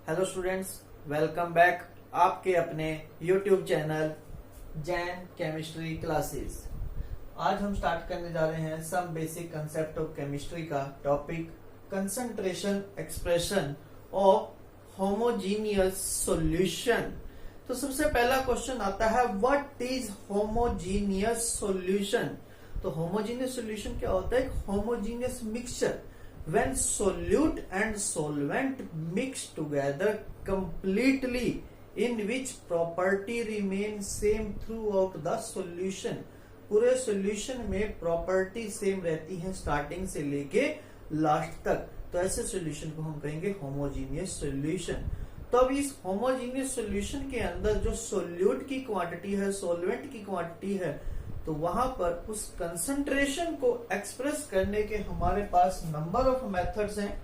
Hello students, welcome back आपके अपने YouTube channel Jain chemistry classes. आज हम स्टार्ट करने जा रहे हैं some basic concept of chemistry का topic concentration expression of homogeneous solution. तो सबसे पहला क्वेश्चन आता है, व्हाट इज होमोजीनियस सॉल्यूशन। तो होमोजीनियस सॉल्यूशन क्या होता है? Homogeneous mixture when solute and solvent mix together completely, in which property remain same throughout the solution। पूरे सॉल्यूशन में प्रॉपर्टी सेम रहती है स्टार्टिंग से लेके लास्ट तक, तो ऐसे सॉल्यूशन को हम कहेंगे होमोजीनियस सॉल्यूशन। तो अब इस होमोजीनियस सॉल्यूशन के अंदर जो सोल्यूट की क्वांटिटी है, सॉल्वेंट की क्वांटिटी है, तो वहां पर उस कंसंट्रेशन को एक्सप्रेस करने के हमारे पास नंबर ऑफ मेथड्स हैं।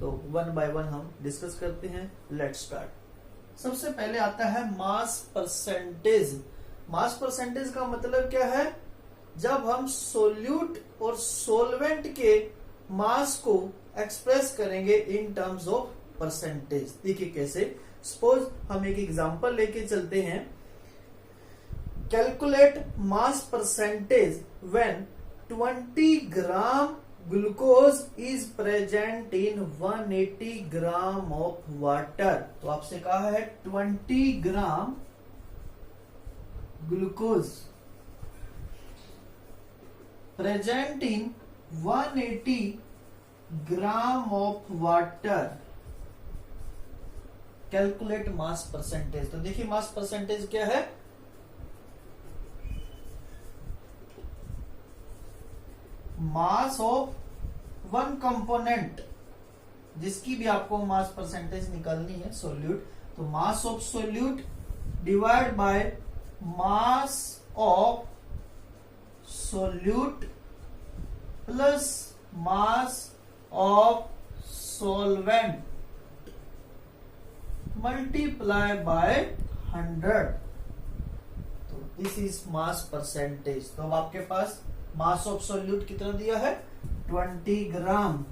तो वन बाय वन हम डिस्कस करते हैं। Let's start. सबसे पहले आता है मास परसेंटेज। मास परसेंटेज का मतलब क्या है? जब हम सोल्यूट और सोलवेंट के मास को एक्सप्रेस करेंगे इन टर्म्स ऑफ परसेंटेज। देखिए कैसे। सपोज हम एक एग्जांपल लेके चलते हैं। Calculate mass percentage when 20 gram glucose is present in 180 gram of water। तो आपसे कहा है 20 gram glucose present in 180 gram of water. Calculate mass percentage. तो देखिए मास परसेंटेज क्या है? मास ऑफ वन कंपोनेंट, जिसकी भी आपको मास परसेंटेज निकालनी है सोल्यूट, तो मास of solute divide by mass of solute plus mass of solvent multiply by 100। तो दिस इज मास परसेंटेज। तो अब आपके पास मास ऑफ सोल्यूट कितना दिया है? 20 gram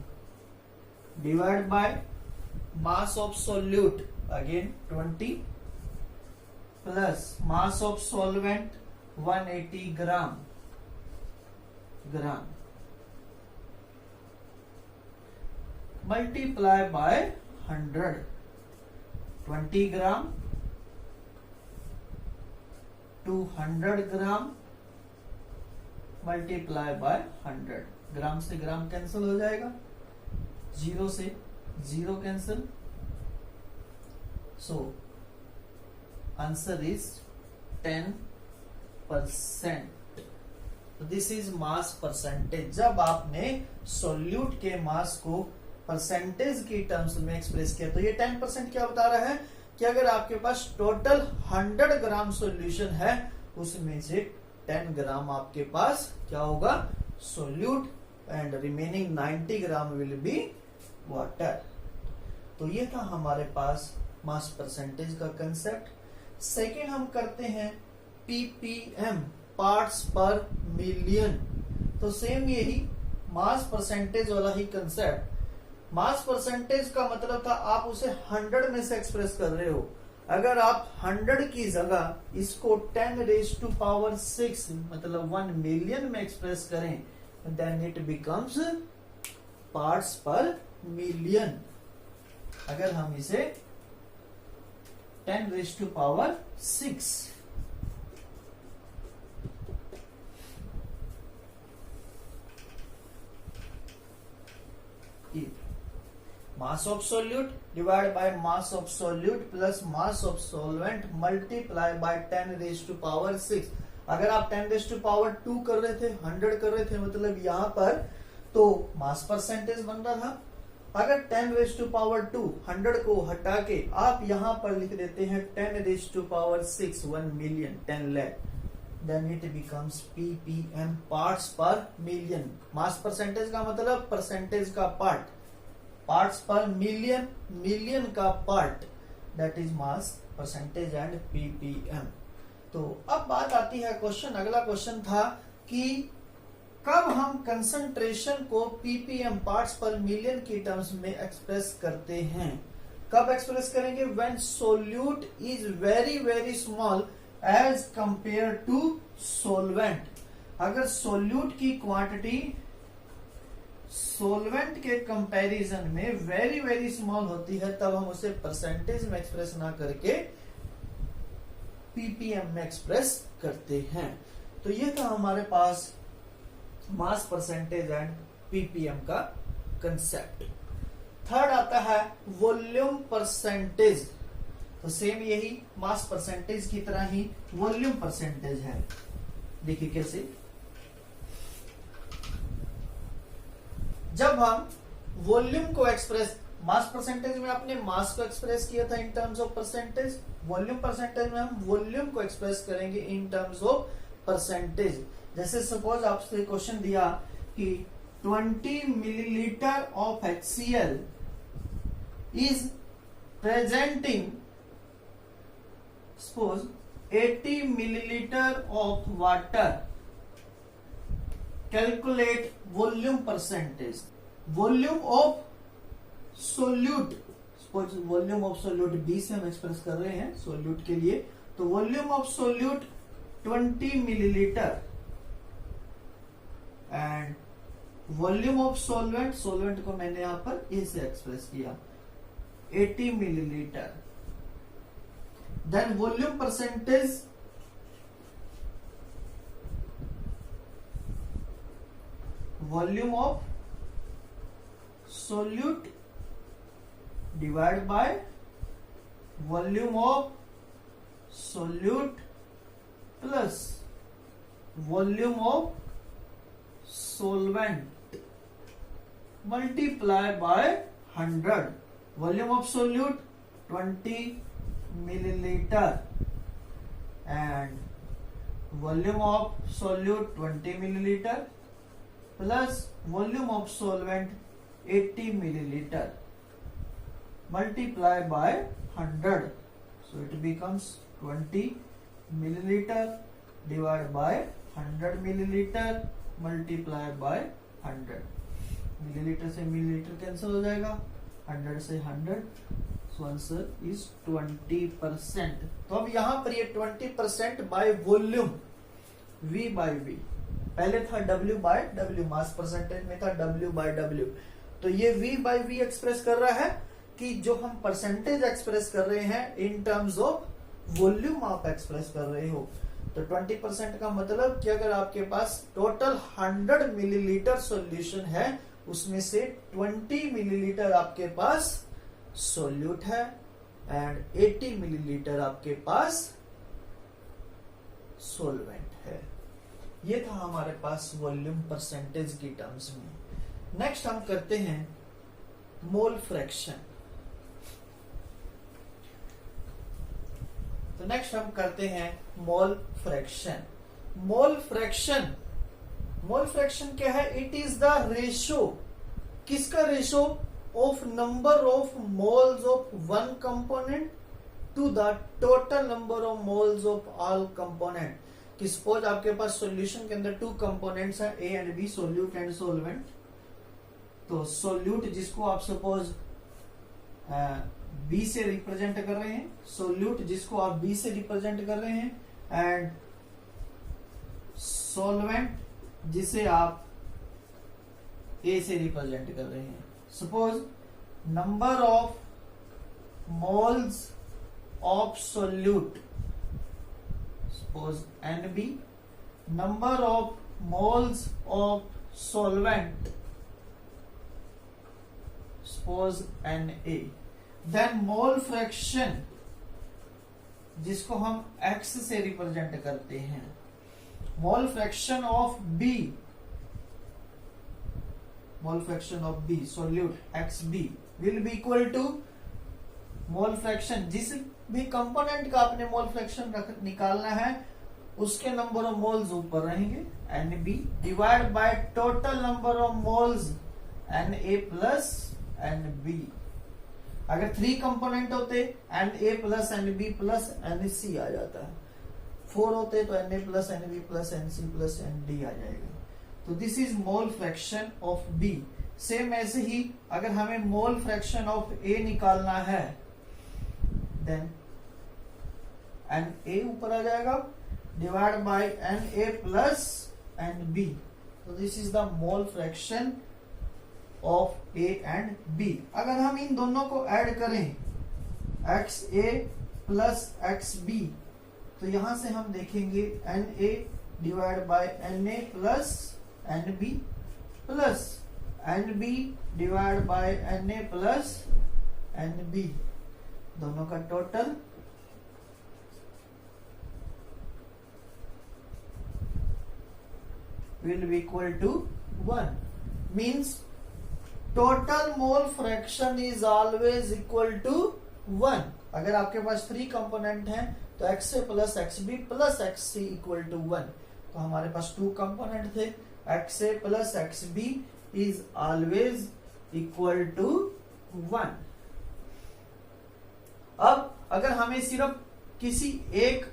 divide by mass of solute again 20 plus mass of solvent 180 gram multiply by 100। 20 gram to 100 gram multiply by 100। Gram से gram cancel हो जाएगा, जीरो से zero cancel. So answer is 10%। This is mass percentage. जब आपने solute के मास को percentage की terms में एक्सप्रेस किया, तो ये 10% क्या बता रहा है कि अगर आपके पास टोटल 100 ग्राम सोल्यूशन है, उसमें से 10 ग्राम आपके पास क्या होगा? Solute, and remaining 90 gram will be water. तो ये था हमारे पास मास परसेंटेज का कंसेप्ट। सेकेंड हम करते हैं पीपीएम, पार्ट्स पर मिलियन। तो सेम यही मास परसेंटेज वाला ही कंसेप्ट। मास परसेंटेज का मतलब था आप उसे 100 में से एक्सप्रेस कर रहे हो। अगर आप 100 की जगह इसको 10⁶ मतलब 1 मिलियन में एक्सप्रेस करें, then it becomes parts per million. अगर हम इसे 10⁶ मास of solute divide by mass of solute plus mass of solvent multiply by 10⁶। अगर आप 10⁻² कर रहे थे, 100 कर रहे थे, मतलब यहां पर तो मास परसेंटेज बन रहा था। अगर 10⁻², 100 को हटा के आप यहां पर लिख देते हैं 10⁻6, 1 million, 10 lakh, then it becomes PPM, parts per million. Mass percentage का मतलब परसेंटेज का part, parts per million, million का part, that is mass percentage and PPM. तो अब बात आती है क्वेश्चन, अगला क्वेश्चन था कि कब हम कंसंट्रेशन को पीपीएम, पार्ट्स पर मिलियन की टर्म्स में एक्सप्रेस करते हैं। कब एक्सप्रेस करेंगे? When solute is very very small as compare to solvent. अगर सोल्यूट की क्वांटिटी सोलवेंट के कंपैरिजन में वेरी वेरी स्मॉल होती है, तब हम उसे परसेंटेज में एक्सप्रेस ना करके पीपीएम में एक्सप्रेस करते हैं। तो ये था हमारे पास मास परसेंटेज एंड पीपीएम का कंसेप्ट। थर्ड आता है वॉल्यूम परसेंटेज। तो सेम यही मास परसेंटेज की तरह ही वॉल्यूम परसेंटेज है। देखिए कैसे, जब हम वॉल्यूम को एक्सप्रेस, मास परसेंटेज में आपने मास को एक्सप्रेस किया था in terms of percentage, volume percentage में हम वॉल्यूम को एक्सप्रेस करेंगे इन टर्म्स ऑफ परसेंटेज। जैसे सपोज आपसे क्वेश्चन दिया कि 20 millilitre of HCl is presenting suppose 80 millilitre of water, calculate volume percentage. Volume of solute, suppose volume of solute 20 से हम एक्सप्रेस कर रहे हैं सोल्यूट के लिए, तो volume of solute 20 millilitre and volume of solvent, solvent को मैंने यहां पर ए से एक्सप्रेस किया 80 millilitre. Then volume percentage volume of solute divide by volume of solute plus volume of solvent multiply by 100. Volume of solute 20 milliliter and volume of solute 20 milliliter plus volume of solvent 80 milliliter multiply by 100. So it becomes 20 milliliter divided by 100 milliliter multiply by 100। Millilitre से millilitre cancel हो जाएगा, 100 से 100, सो answer is 20%। तो अब यहां पर ये 20% by volume, V by V, पहले था W by W, mass percentage में था W बाय W, तो ये V बाय V एक्सप्रेस कर रहा है कि जो हम परसेंटेज एक्सप्रेस कर रहे हैं इन टर्म्स ऑफ वॉल्यूम आप एक्सप्रेस कर रहे हो। तो 20% का मतलब कि अगर आपके पास टोटल 100 मिलीलीटर सॉल्यूशन है, उसमें से 20 मिलीलीटर आपके पास सोल्यूट है एंड 80 मिलीलीटर आपके पास सोलवेंट है। ये था हमारे पास वॉल्यूम परसेंटेज की टर्म्स में। नेक्स्ट हम करते हैं मोल फ्रैक्शन। तो नेक्स्ट हम करते हैं mole fraction. Mole fraction, mole fraction क्या है? इट इज द रेशो, किसका ratio? Of number of moles of one component to the total number of moles of all component. कि सपोज आपके पास सॉल्यूशन के अंदर 2 कंपोनेंट्स हैं, A and B, solute and solvent. तो सोल्यूट जिसको आप सपोज बी से रिप्रेजेंट कर रहे हैं, सोल्यूट जिसको आप बी से रिप्रेजेंट कर रहे हैं, एंड सोलवेंट जिसे आप ए से रिप्रेजेंट कर रहे हैं। Suppose number of moles of solute, suppose NB, number of moles of solvent, suppose Na। Then mole fraction जिसको हम x से रिप्रेजेंट करते हैं, mole fraction of B, mole fraction of B solute XB will be equal to mole fraction, जिस भी component का आपने mole fraction निकालना है उसके नंबर ऑफ मोल्स ऊपर रहेंगे NB divide by total number of moles Na plus NB। अगर 3 कंपोनेंट होते Na plus NB plus NC आ जाता है, 4 होते तो Na plus NB plus NC plus ND आ जाएगा। तो this is mole fraction of B। Same ऐसे ही अगर हमें मोल फ्रैक्शन ऑफ ए निकालना है, देन एन ए ऊपर आ जाएगा divide by n a plus n b. तो this is the mole fraction of a and b. अगर हम इन दोनों को ऐड करें x a plus x b, तो यहां से हम देखेंगे n a divide by n a plus n b plus n b divide by n a plus n b, दोनों का total will be equal to 1, means total mole fraction is always equal to 1। अगर आपके पास 3 component हैं तो XA plus XB plus XC equal to 1। तो हमारे पास 2 component थे, XA plus XB is always equal to 1। अब अगर हमें सिर्फ किसी एक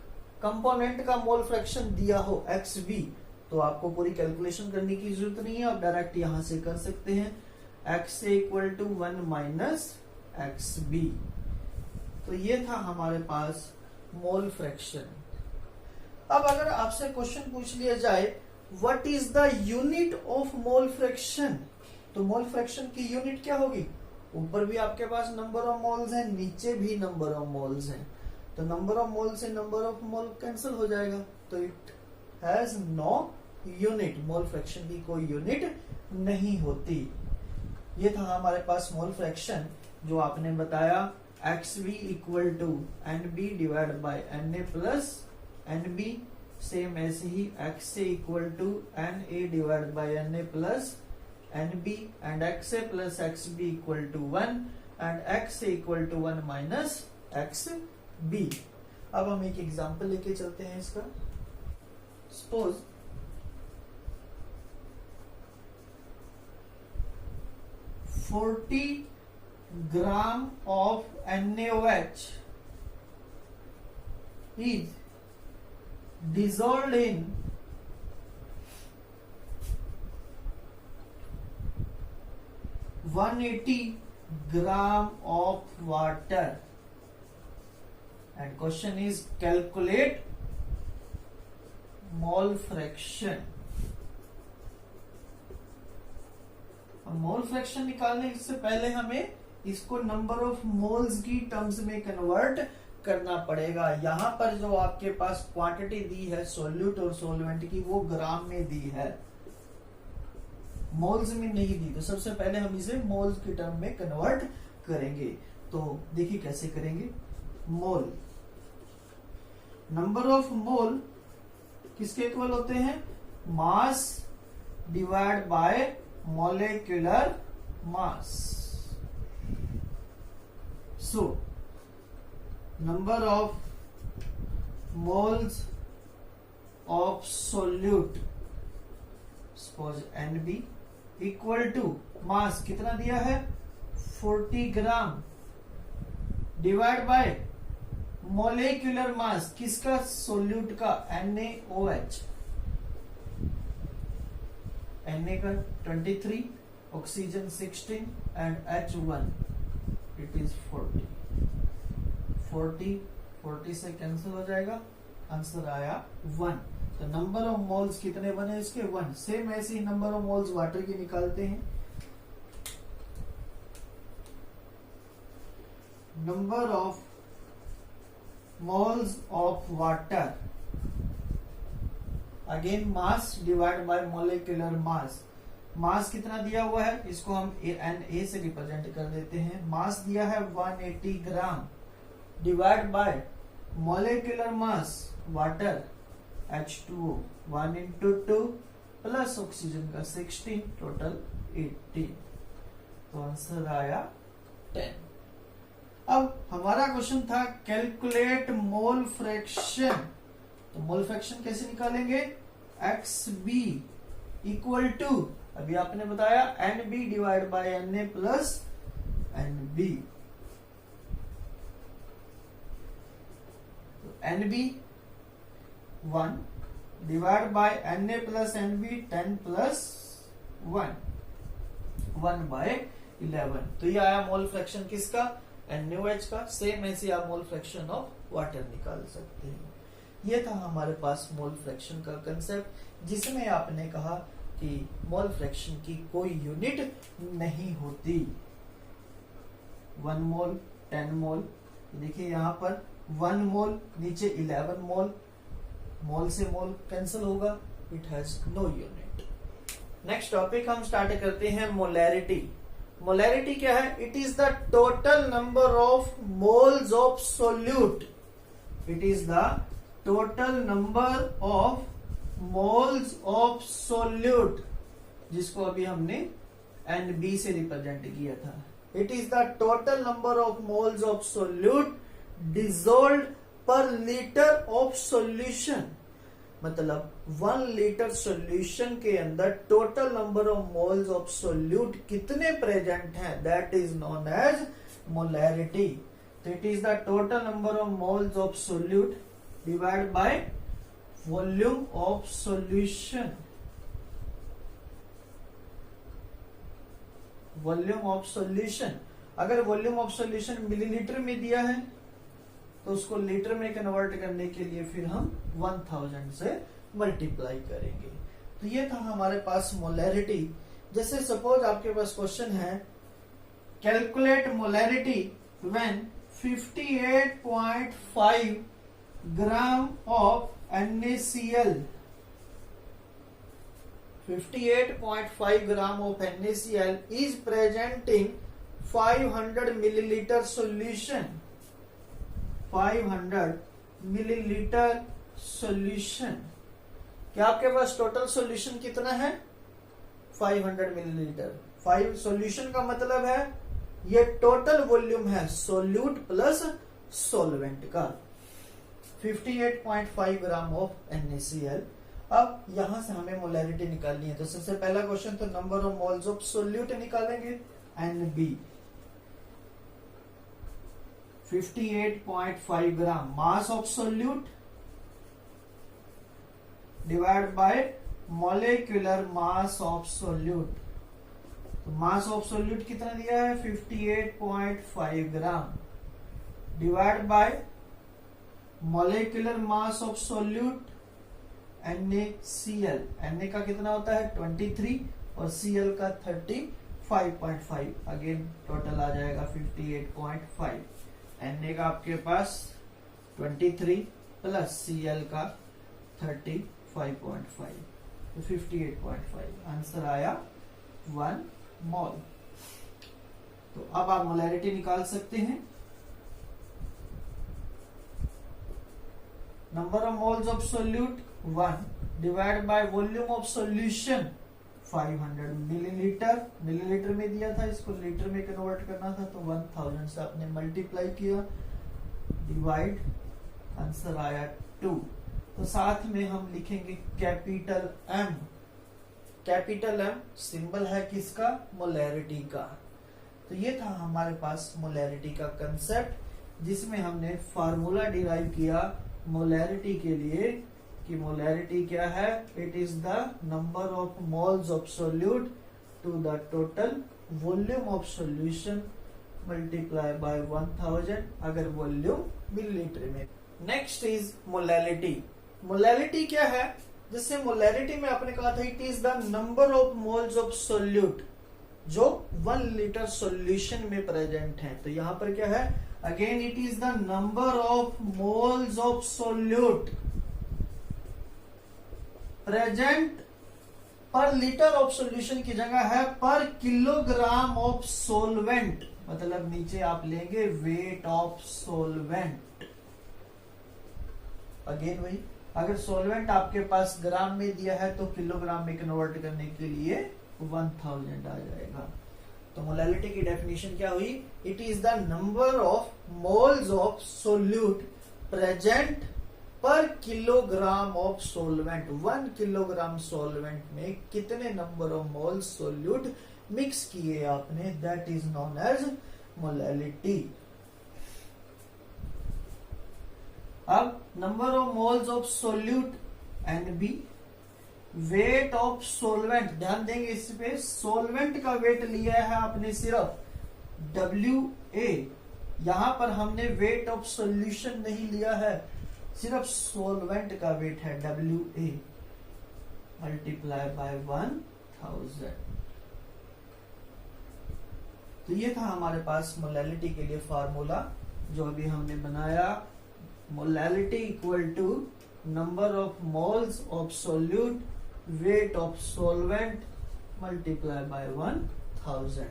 कंपोनेंट का मोल फ्रैक्शन दिया हो XB, तो आपको पूरी कैलकुलेशन करने की जरूरत नहीं है, आप डायरेक्ट यहां से कर सकते हैं XA equal to 1 minus XB। तो ये था हमारे पास मोल फ्रैक्शन। अब अगर आपसे क्वेश्चन पूछ लिया जाए what is the unit of mole fraction, तो मोल फ्रैक्शन की यूनिट क्या होगी? ऊपर भी आपके पास नंबर ऑफ मोल्स हैं, नीचे भी नंबर ऑफ मोल्स हैं, तो नंबर ऑफ मोल से नंबर ऑफ मोल कैंसिल हो जाएगा, तो it has no unit. Mole fraction की कोई यूनिट नहीं होती। ये था हमारे पास मोल फ्रैक्शन जो आपने बताया XB equal to NB divide by NA plus NB, same ऐसे ही XA equal to NA divide by NA plus NB and XA plus XB equal to 1 and XA equal to 1 minus XB। अब हम एक example लेके चलते हैं इसका। Suppose $40 gram of NaOH is dissolved in 180 gram of water, and question is calculate mole fraction। Mole fraction निकालने से पहले हमें इसको नंबर ऑफ मोल्स की टर्म्स में कन्वर्ट करना पड़ेगा। यहां पर जो आपके पास क्वांटिटी दी है सोल्यूट और सोलवेंट की, वो ग्राम में दी है, मोल्स में नहीं दी। तो सबसे पहले हम इसे मोल्स की टर्म में कन्वर्ट करेंगे। तो देखिए कैसे करेंगे। मोल, नंबर ऑफ मोल किसके इक्वल होते हैं? Mass divide bye molecular mass। So number of moles of solute, suppose NB equal to mass कितना दिया है 40 ग्राम डिवाइड बाय मोलेक्युलर मास किसका? सोल्यूट का NaOH, Na का 23, oxygen 16 and H1 it is 40 से कैंसिल हो जाएगा, आंसर आया 1। तो नंबर ऑफ मोल्स कितने बने इसके? 1। सेम ऐसे ही नंबर ऑफ मोल्स वाटर की निकालते हैं। Number of moles of water, again mass divide by molecular mass. Mass कितना दिया हुआ है, इसको हम Na से रिप्रेजेंट कर देते हैं। मास दिया है 180 ग्राम divide by molecular mass water H2O 1 into 2 plus oxygen का 16, टोटल 18। तो आंसर आया 10। अब हमारा क्वेश्चन था कैलकुलेट मोल फ्रैक्शन। तो मोल फ्रैक्शन कैसे निकालेंगे? XB इक्वल टू, अभी आपने बताया NB divide by Na plus NB। तो NB 1 divide by Na plus NB 10 plus 1। 1/11। तो ये आया मोल फ्रैक्शन किसका, NaOH का। सेम ऐसे आप मोल फ्रैक्शन ऑफ वाटर निकाल सकते हैं। ये था हमारे पास मोल फ्रैक्शन का कंसेप्ट, जिसमें आपने कहा कि मोल फ्रैक्शन की कोई यूनिट नहीं होती। 1 मोल, 10 मोल, देखिए यहाँ पर 1 मोल, नीचे 11 मोल, मोल से मोल कैंसिल होगा, it has no unit. Next topic हम स्टार्ट करते हैं मोलैरिटी। मोलैरिटी क्या है? It is the total number of moles of solute. It is the total number of moles of solute, जिसको अभी हमने NB से रिप्रेजेंट किया था। It is the total number of moles of solute dissolved per litre of solution. मतलब 1 litre solution के अंदर total number of moles of solute कितने प्रेजेंट हैं, that is known as molarity. तो it is the total number of moles of solute divide by volume of solution. Volume of solution, अगर volume of solution millilitre में दिया है तो उसको litre में कन्वर्ट करने के लिए फिर हम 1000 से मल्टीप्लाई करेंगे। तो ये था हमारे पास मोलैरिटी। जैसे सपोज आपके पास क्वेश्चन है, calculate molarity when 58.5 gram of NaCl 58.5 gram of NaCl is present in 500 milliliter solution। 500 millilitre solution. क्या आपके पास टोटल सॉल्यूशन कितना है? 500 मिलीलीटर। 5 सॉल्यूशन का मतलब है ये टोटल वॉल्यूम है सोल्यूट प्लस सॉल्वेंट का। 58.5 ग्राम ऑफ NaCl। अब यहां से हमें मोलैरिटी निकालनी है, तो सबसे पहला क्वेश्चन तो number of moles of solute निकालेंगे, NB। 58.5 gram mass of solute divide by molecular mass of solute. तो मास ऑफ सोल्यूट कितना दिया है? 58.5 ग्राम divide by molecular mass of solute NaCl। Na का कितना होता है? 23 और Cl का 35.5। अगेन टोटल आ जाएगा 58.5। Na का आपके पास 23 प्लस Cl का 35.5, तो 58.5 आंसर आया 1 मोल। तो अब आप मोलैरिटी निकाल सकते हैं। Number of moles of solute 1 divide by volume of solution 500 millilitre. Millilitre में दिया था, इसको लीटर में कन्वर्ट करना था, तो 1000 से आपने मल्टीप्लाई किया, डिवाइड, आंसर आया 2। तो साथ में हम लिखेंगे capital M। Capital M symbol है किसका? मोलैरिटी का। तो ये था हमारे पास मोलैरिटी का कंसेप्ट, जिसमें हमने फार्मूला डिराइव किया मोलैरिटी के लिए कि मोलैरिटी क्या है? It is the number of moles of solute to the total volume of solution multiply by 1000 अगर वॉल्यूम मिलीलीटर में। Next is molality. मोलैलिटी क्या है? जैसे मोलैरिटी में आपने कहा था it is the number of moles of solute जो 1 लीटर सॉल्यूशन में प्रेजेंट है। तो यहां पर क्या है? Again it is the number of moles of solute present पर लीटर ऑफ सॉल्यूशन की जगह है पर किलोग्राम ऑफ सोलवेंट, मतलब नीचे आप लेंगे वेट ऑफ सोलवेंट। अगेन वही, अगर सोलवेंट आपके पास ग्राम में दिया है तो किलोग्राम में कन्वर्ट करने के लिए 1000 आ जाएगा। तो मोलैलिटी की डेफिनेशन क्या हुई? It is the number of moles of solute present per kilogram of solvent. 1 kilogram solvent में कितने number of moles solute mix किए आपने, that is known as molality. अब number of moles of solute NB, weight of solvent, ध्यान देंगे इस पे, solvent का वेट लिया है आपने सिर्फ WA, यहां पर हमने वेट ऑफ सॉल्यूशन नहीं लिया है, सिर्फ सोलवेंट का वेट है WA मल्टीप्लाई बाय 1000। तो ये था हमारे पास मोलैलिटी के लिए फार्मूला जो अभी हमने बनाया। Molality equal to number of moles of solute weight of solvent multiply by 1000।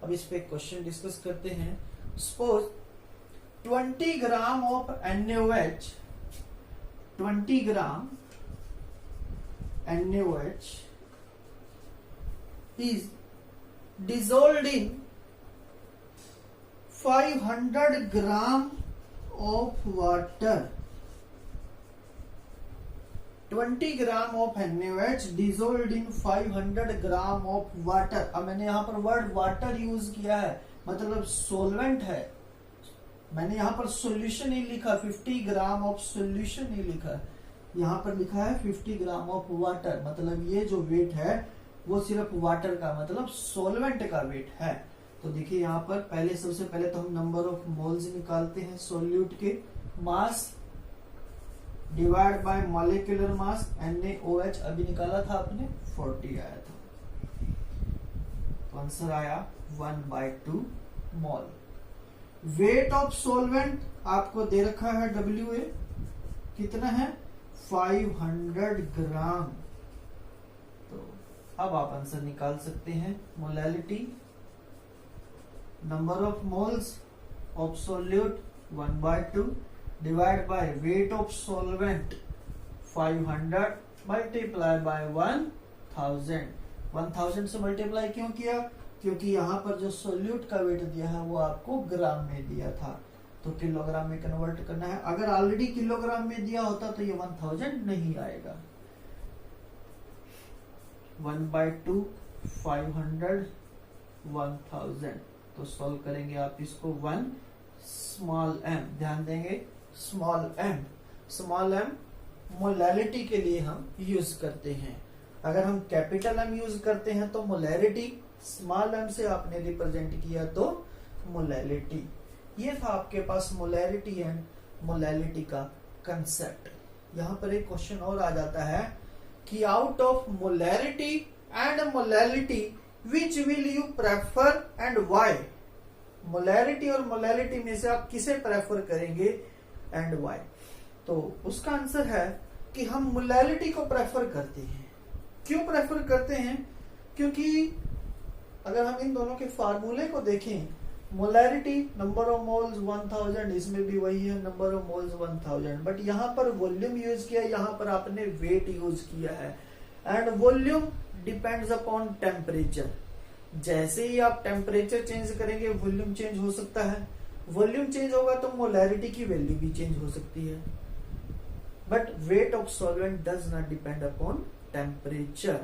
अब इस पे क्वेश्चन डिस्कस करते हैं। Suppose 20 gram of NaOH, 20 gram NaOH is dissolved in 500 gram of water. 20 gram of NaOH dissolved in 500 gram of water. अब मैंने यहां पर word water use किया है, मतलब सोलवेंट है। मैंने यहां पर सॉल्यूशन नहीं लिखा, 50 ग्राम ऑफ सॉल्यूशन नहीं लिखा, यहां पर लिखा है 50 ग्राम ऑफ वाटर। मतलब ये जो वेट है वो सिर्फ वाटर का, मतलब सोलवेंट का वेट है। तो देखिए यहाँ पर पहले, सबसे पहले तो हम नंबर ऑफ मोल्स निकालते हैं सोल्यूट के, मास divide by molecular mass. NaOH अभी निकाला था आपने 40 आया था, तो आंसर आया 1/2 मोल। वेट ऑफ सोलवेंट आपको दे रखा है WA, कितना है 500 ग्राम। तो अब आप आंसर निकाल सकते हैं। Molality, number of moles of solute 1/2 divide by weight of solvent 500 multiply by 1000। 1000 से मल्टीप्लाई क्यों किया? क्योंकि यहाँ पर जो सोल्यूट का वेट दिया है वो आपको ग्राम में दिया था, तो किलोग्राम में कन्वर्ट करना है। अगर ऑलरेडी किलोग्राम में दिया होता तो ये 1000 नहीं आएगा। 1/2 500 1000, तो सॉल्व करेंगे आप इसको। 1 स्मॉल m, ध्यान देंगे स्मॉल m मोलैलिटी के लिए हम यूज करते हैं। अगर हम कैपिटल M यूज करते हैं तो मोलैलिटी, स्मॉल m से आपने रिप्रेजेंट किया तो मोलैलिटी। ये था आपके पास मोलैलिटी एंड मोलैलिटी का कंसेप्ट। यहाँ पर एक क्वेश्चन और आ जाता है कि out of molality and molality which will you prefer and why. Molality और मोलैलिटी में से आप किसे प्रेफर करेंगे एंड व्हाई? तो उसका आंसर है कि हम मोलैलिटी को प्रेफर करते हैं। क्यों प्रेफर करते हैं? क्योंकि अगर हम इन दोनों के फार्मूले को देखें, मोलैलिटी नंबर ऑफ मोल्स 1000, इसमें भी वही है नंबर ऑफ मोल्स 1000, बट यहाँ पर वॉल्यूम यूज किया, यहाँ पर आपने वेट यूज किया है। And volume depends upon temperature. जैसे ही आप टेम्परेचर चेंज करेंगे वॉल्यूम चेंज हो सकता है, वॉल्यूम चेंज होगा तो मोलैलिटी की वैल्यू भी चेंज हो सकती है। But weight of solvent does not depend upon temperature,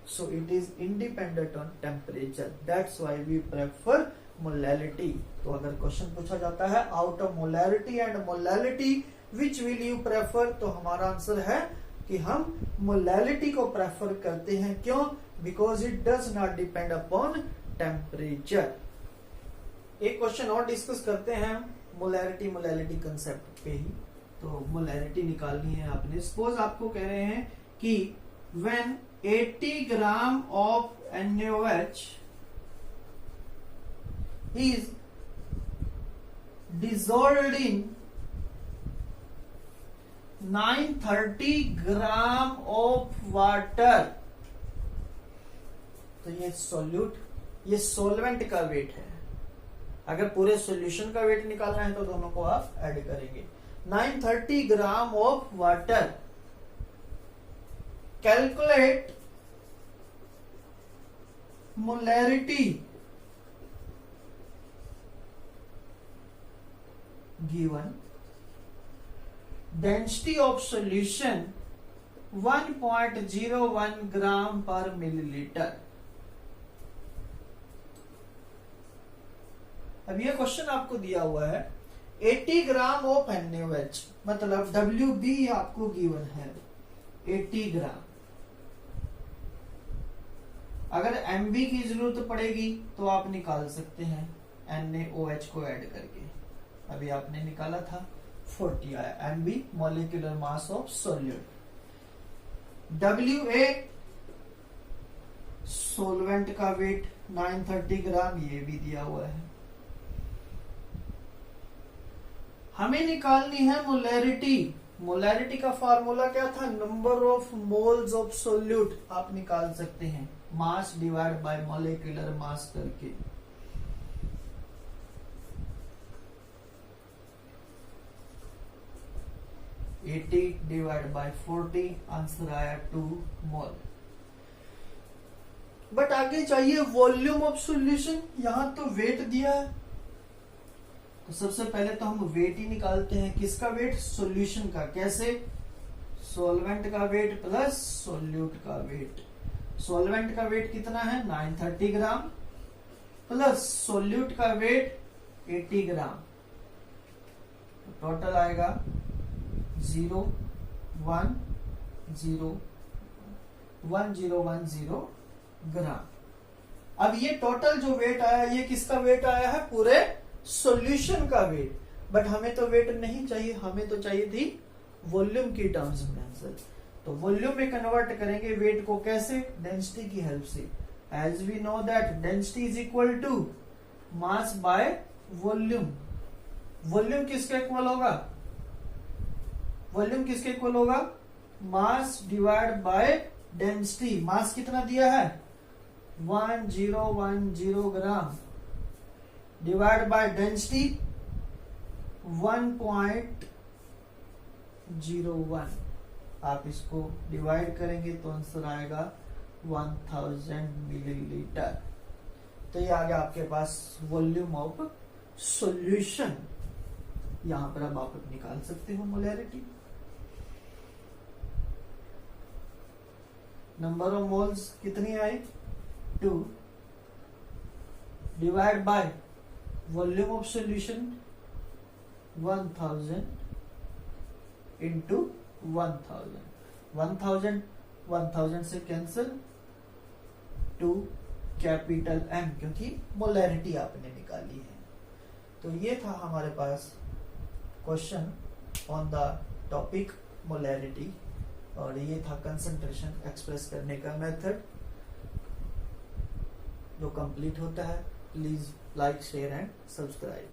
so it is independent on temperature, that's why we prefer molality। तो अगर क्वेश्चन पूछा जाता है out of molality and molality which will you prefer, तो हमारा आंसर है कि हम मोलैलिटी को प्रेफर करते हैं। क्यों? Because it does not depend upon temperature. एक क्वेश्चन और डिस्कस करते हैं मोलैलिटी कंसेप्ट पे ही। तो मोलैलिटी निकालनी है आपने। सपोज आपको कह रहे हैं कि when 80 gram of NaOH is dissolved in 930 gram of water, तो ये सोल्यूट, ये सोलवेंट का वेट है। अगर पूरे सॉल्यूशन का वेट निकालना है तो दोनों को आप ऐड करेंगे। 930 ग्राम of water, calculate molality given, density of solution 1.01 ग्राम पर मिलीलीटर। अब ये क्वेश्चन आपको दिया हुआ है 80 ग्राम ऑफ NaOH, मतलब WB आपको गिवन है 80 ग्राम। अगर MB की जरूरत पड़ेगी तो आप निकाल सकते हैं NaOH को ऐड करके। अभी आपने निकाला था 40 आया MB molecular mass of solute. WA solvent का वेट 930 ग्राम, ये भी दिया हुआ है। हमें निकालनी है मोलैरिटी। मोलैरिटी का फार्मूला क्या था? Number of moles of solute आप निकाल सकते हैं mass divide by molecular mass करके। एटी डिवाइड बाय 40, आंसर आया 2 मोल। बट आगे चाहिए वॉल्यूम ऑफ सॉल्यूशन, यहां तो वेट दिया है, तो सबसे पहले तो हम वेट ही निकालते हैं। किसका वेट? सॉल्यूशन का। कैसे? सॉल्वेंट का वेट प्लस सॉल्यूट का वेट। सॉल्वेंट का वेट कितना है? 930 ग्राम प्लस सॉल्यूट का वेट 80 ग्राम, तो टोटल आएगा 1010 ग्राम। अब ये टोटल जो वेट आया, ये किसका वेट आया है? पूरे सॉल्यूशन का वेट। बट हमें तो वेट नहीं चाहिए, हमें तो चाहिए थी वॉल्यूम की टर्म्स में आंसर। तो वॉल्यूम में कन्वर्ट करेंगे वेट को। कैसे? डेंसिटी की हेल्प से। As we know that density is equal to mass by volume. Volume किसके इक्वल होगा? वॉल्यूम किसके इक्वल होगा? Mass divide by density. Mass कितना दिया है? 1010 ग्राम डिवाइड बाय डेंसिटी 1.01। आप इसको डिवाइड करेंगे तो आंसर आएगा 1000 मिलीलीटर। तो ये आ गया आपके पास वॉल्यूम ऑफ सॉल्यूशन। यहां पर अब आप निकाल सकते हो मोलैरिटी। नंबर ऑफ मोल्स कितनी आई? 2 divide by volume of solution 1000 into 1000 से कैंसिल 2 कैपिटल M, क्योंकि मोलैरिटी आपने निकाली है। तो ये था हमारे पास question on the topic molarity, और ये था कंसंट्रेशन एक्सप्रेस करने का मेथड जो कंप्लीट होता है। Please like, share and subscribe.